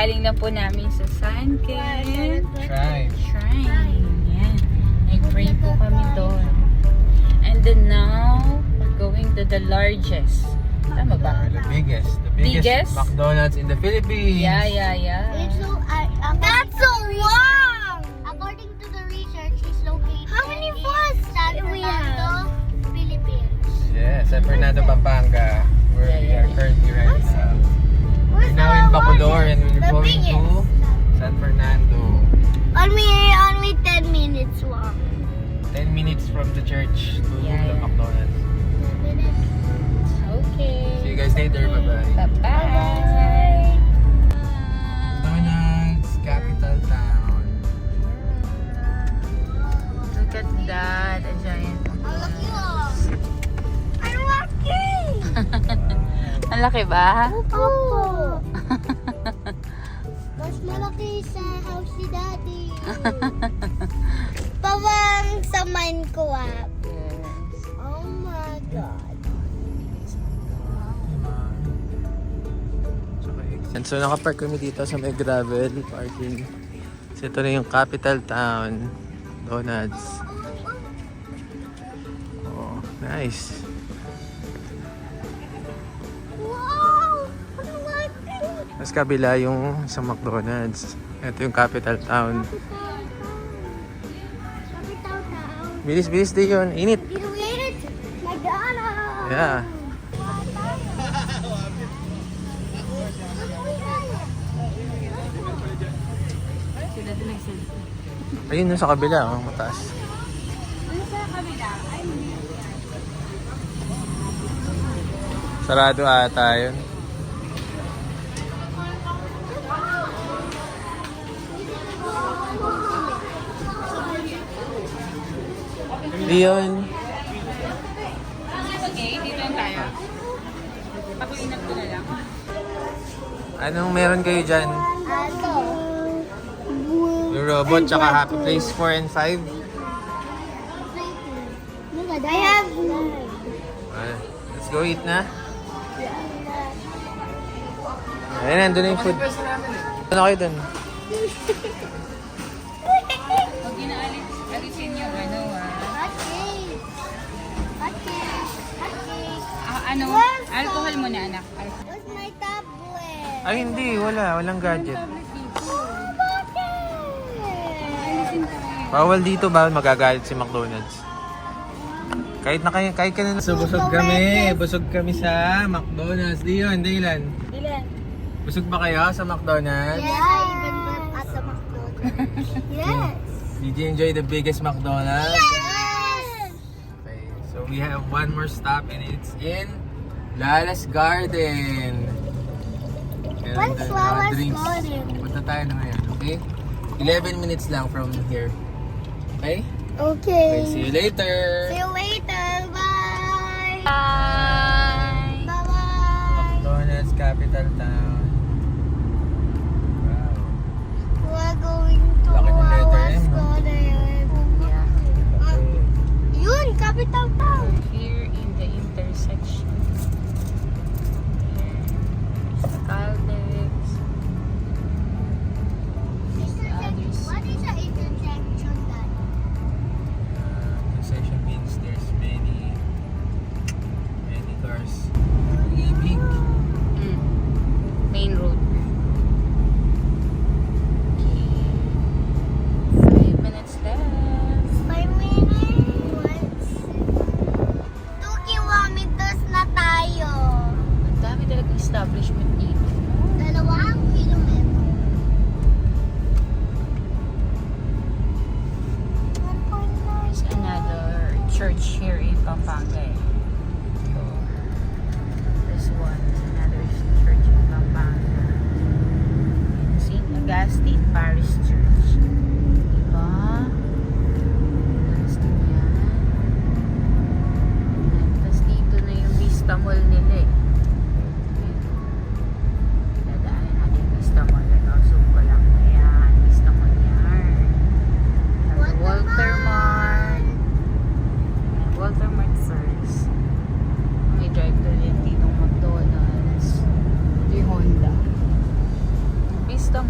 Kakagaling lang po namin sa San Ken Shrine. Shrine. Yan. Nag-pray po kami doon. And then now, we're going to the largest. Tama ba? The biggest Biggest? McDonald's in the Philippines. Yeah. That's so long! According to the research, it's located How many flights San Fernando, Philippines. Yeah, San Fernando, Pampanga. Where we are currently right now. We're Where's now the in Bacolor and we're the going to biggest? San Fernando. Only 10 minutes long. 10 minutes from the church to the McDonald's. 10 minutes. Okay. See you guys later. Bye-bye. Bye-bye. McDonald's, capital town. Look at that. A giant Ang laki McDonald's. oh. Ang laki! Ang laki ba? Opo. Mas malaki sa house ni Daddy. Pawang sa mind ko ah. Yes. Oh my God. And so nakapark kami dito sa may gravel parking. So ito na yung capital town, Donuts. Oh, nice. Wow! Ang laki! Mas kabila yung sa McDonald's. Ito yung capital town. Capital town. Bilis din yun. Init. Did we eat it? McDonald's! Yeah. Ayun yung sa kabila, oh, mataas. Ano sa kabila? Ay, Sarado ata yun. Leon. Okay, dito lang tayo. Pakuinap ko na lang. Anong meron kayo dyan? Ano? Yung robot tsaka Happy Place 4 and 5? I have Let's go eat na. Ayun, nandun na yung food. Ano kayo dun? Huwag yun na alisin yung ano hot cake. Hot cake. Hot cake. ano, alcohol mo na anak. Where's my tablet? Ay, hindi. Walang gadget. Oh, bakit? Bawal dito ba magagalit si McDonald's? Kahit ka na. So, busog kami. Busog kami sa McDonald's. Diyon, Dylan. Ilan? Busog ba kayo sa McDonald's? Yes. Even at the McDonald's. Yes. Did you enjoy the biggest McDonald's? Yes. Okay, so we have one more stop and it's in Lala's Garden. And What's the Lala's drinks. Garden? Punta tayo na ngayon, okay? 11 minutes lang from here. Okay? Okay. Okay, see you later. See you later. Bye. Bye! Bye-bye. McDonald's, capital town. Wow. We're going to Laki ng letter Lala's M, no? Garden. Yeah. Okay. Yun, capital town. Here in the intersection. Here's Caldex. What is the intersection then? Intersection means there's many cars. Really big. Main road. Okay. 5 minutes left. 5 minutes. 2 kilometers na tayo. Ang dami talagang establishment dito. 2 kilometers. 1.9. There's another church here in Pampanga. So, this one, another church in Pampanga. St. Augustine Parish Church. Diba? Augustine yan. Tapos dito na yung Vista Mall nila eh. Dadaanan natin yung Vista Mall. Zoom ko lang. Ayan, Vista Mall yan. What Walter Mart. Walter Mart first. May drive-thru din dito ng McDonald's. Ito yung Honda. Vista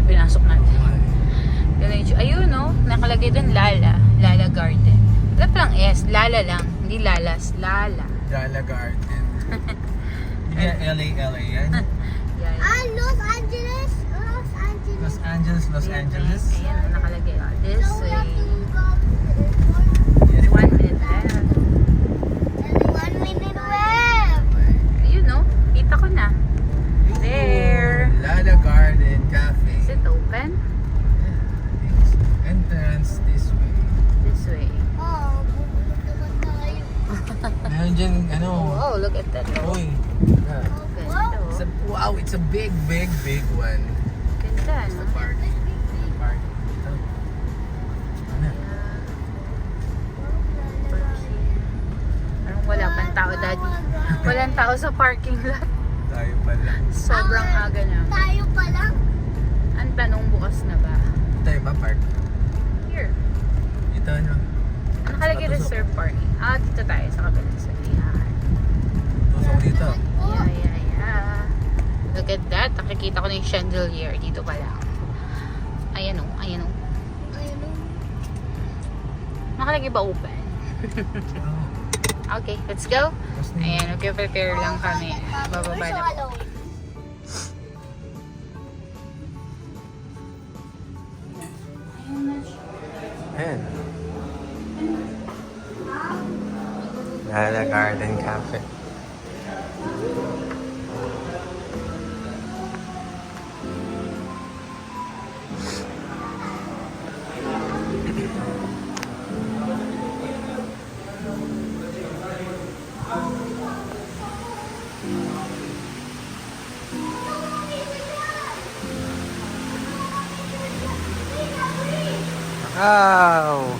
pinasok natin. Ayun, no? Nakalagay doon Lala. Lala Garden. Wala palang S. Lala lang. Hindi Lalas. Lala. Lala Garden. Hindi LA yan. Yeah. Los Angeles. Los Angeles. Los Angeles, Los Angeles. Ayan, nakalagay. This So we way. have to go to the 1 minute left. airport. 1 minute left. Ayun, no? Kita ko na. There. Lala Garden Cafe. Is it open? Entrance this way. This way. Oh, bubulog naman tayo. Meron dyan, ano. Oh, look at that. Uy. Yeah. Ganda, It's oh. wow, it's a big one. Ganda, no? Park. Ito. Ano? Parang wala pang tao, Daddy. Walang tao sa parking lot. Tayo pala. Sobrang aga na. Tayo pa lang. Ang tanong, bukas na ba? Tayo ba park? Here. Ito ano? Ang nakalagay Patusok. reserve parking. Dito tayo sa kabilang sa Yan. Tusok dito. Yeah. Look at that. Nakikita ko na yung chandelier. Dito pa lang. Ayan o. Ayun. Nakalagay ba open? Okay, let's go. Ayan, prepare lang kami. Bababa na po. Ayan. Lala Garden Cafe. Wow!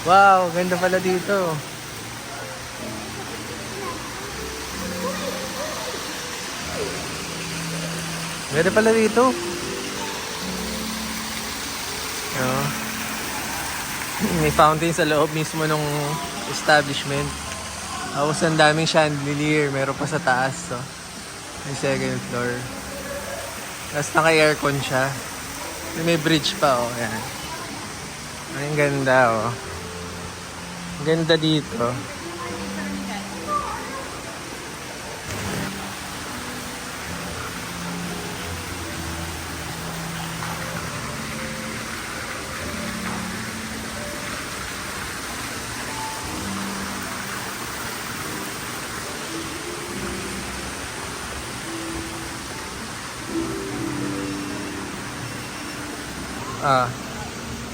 Wow, ganda pala dito. Ganda pala dito. Oh. May fountain sa loob mismo ng establishment. Tapos ang daming chandelier. Meron pa sa taas. So. May second floor. Tapos naka-aircon siya. May bridge pa, oh. Yan. Ang ganda, oh. Ang ganda dito.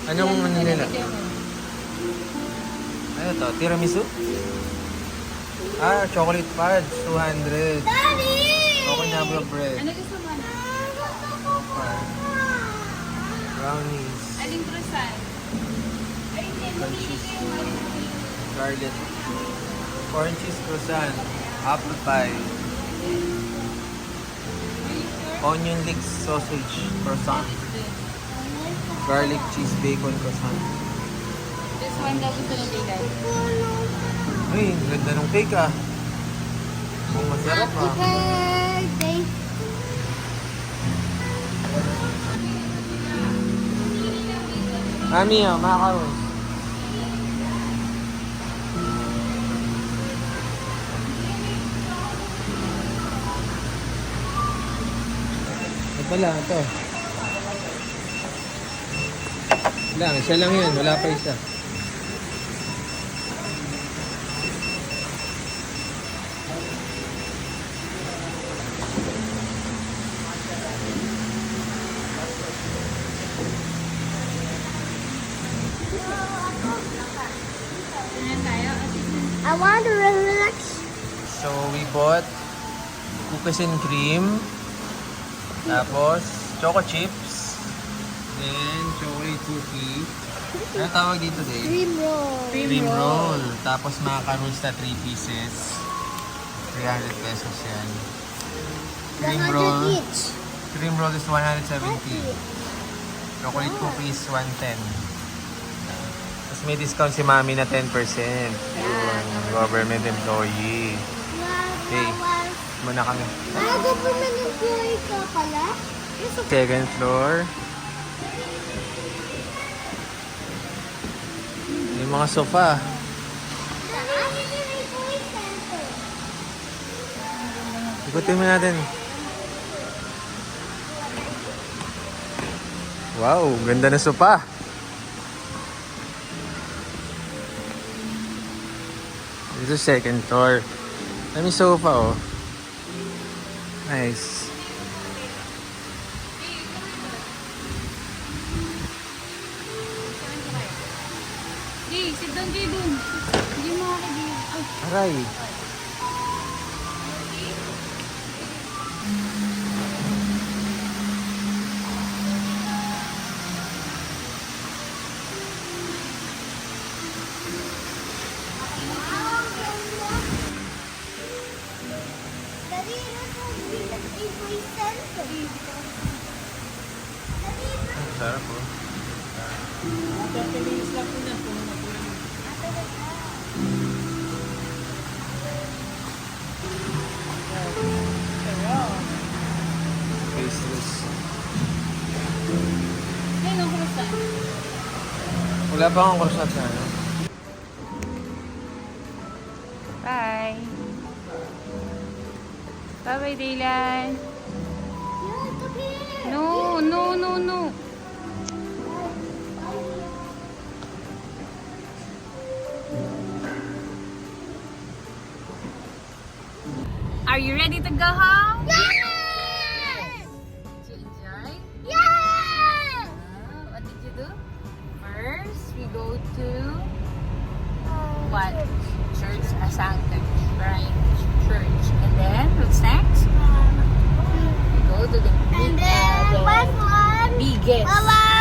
Anong ano nila? Ano to? Tiramisu? Chocolate fudge. 200. Daddy! Okanabla bread. Ano gusto mo na? Brownies. Aling croissant? Cheese. Garlic. Corn cheese croissant. Apple pie. Onion leeks sausage croissant. Garlic cheese bacon croissant. This one daw gusto ng bigay. Uy, ganda ng cake ah. Mukhang masarap Happy ah. birthday. Mami ah, makakaroon. Ito pala, ito. Isa lang yun, wala pa isa. I want to relax. So, we bought cookies and cream. Tapos, choco chips. Then, chocolate cookie. Ano tawag dito, Dave? Cream roll. Cream roll. Tapos, macarons na 3 pieces. 300 pesos yan. Cream 100 roll. each. Cream roll is 170. Chocolate cookie is 110. Tapos may discount si Mami na 10%. Yun, government employee. Okay. Muna kami. Nag-enjoy ka pala? Second floor. Yung mga sofa. Ikutin mo natin. Wow, ganda na sofa. Dito second floor. May sofa oh. Nice. Jay, sit down Jay dun. Hindi mo makakibigyan. Aray. Sarap po. Pastries. Ayun ang croissant. Wala pa akong croissant na ano. Bye. Bye-bye, Dylan. No, no, no, no. Are you ready to go home? Yes! Did you enjoy? Yes! What did you do? First, we go to what? Church Asangka Shrine Church. And then, what's next? We go to the And then, last one. biggest. Bye-bye.